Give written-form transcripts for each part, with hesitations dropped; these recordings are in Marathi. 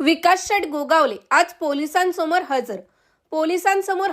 विकास शेठ गोगावले आज पोलिसांसमोर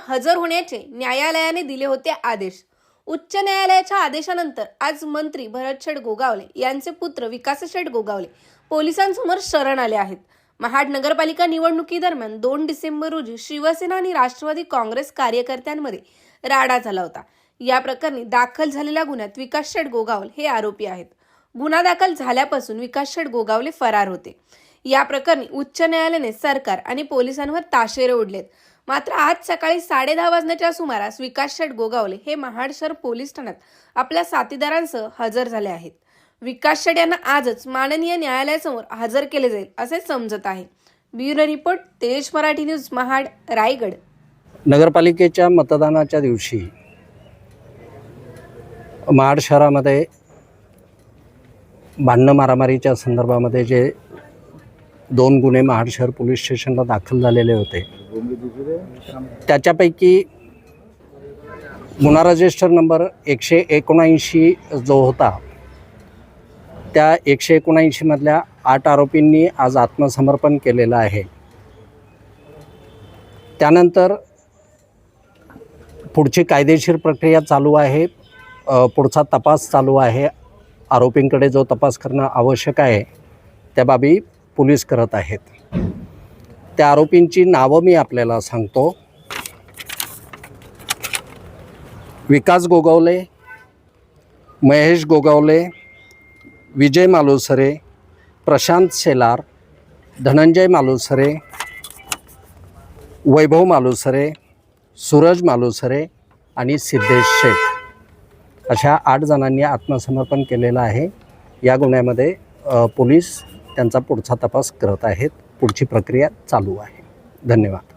हजर होण्याचे न्यायालयाने दिले होते आदेश। उच्च न्यायालयाच्या आदेशानंतर आज मंत्री भरत शेठ गोगावले यांचे पुत्र विकास शेठ गोगावले पोलिसांसमोर शरण आले आहेत। महाड नगरपालिका निवडणुकीदरम्यान 2 डिसेंबर रोजी शिवसेना आणि राष्ट्रवादी काँग्रेस कार्यकर्त्यांमध्ये राडा झाला होता। या प्रकरणी दाखल झालेल्या गुन्ह्यात विकास शेठ गोगावले हे आरोपी आहेत। गुन्हा दाखल झाल्यापासून विकास शेठ गोगावले फरार होते। या प्रकरणी उच्च न्यायालयाने सरकार आणि पोलिसांवर ताशेरे ओढलेत। मात्र आज सकाळी 10:30 वाजण्याच्या सुमारास विकास शेठ गोगावले हे महाड शहर पोलीस ठाण्यात आपल्या साथीदारांसह हजर झाले आहेत। विकास शेठ यांना आजच माननीय न्यायालयासमोर हजर केले जाईल असे समजत आहे। ब्युरो रिपोर्ट, तेज मराठी न्यूज, महाड, रायगड। नगरपालिकेच्या मतदानाच्या दिवशी महाड शहरामध्ये भांडण मारामारीच्या संदर्भामध्ये जे 2 गुन्हे महाड शहर पोलीस स्टेशनला दाखल झालेले होते, त्याच्यापैकी गुन्हा रजिस्टर नंबर 179 जो होता, त्या 179 मधल्या 8 आरोपींनी आज आत्मसमर्पण केलेलं आहे। त्यानंतर पुढची कायदेशीर प्रक्रिया चालू आहे, पुढचा तपास चालू आहे। आरोपींकडे जो तपास करणं आवश्यक आहे त्या बाबी पोलीस करत आहेत। त्या आरोपींची नावं मी आपल्याला सांगतो। विकास गोगावले, महेश गोगावले, विजय मालुसरे, प्रशांत शेलार, धनंजय मालुसरे, वैभव मालुसरे, सूरज मालुसरे आणि सिद्धेश शेख अशा 8 जणांनी आत्मसमर्पण केलेलं आहे। या गुन्ह्यामध्ये पोलीस त्यांचा पुढचा तपास करत आहेत। पुढची प्रक्रिया चालू आहे। धन्यवाद।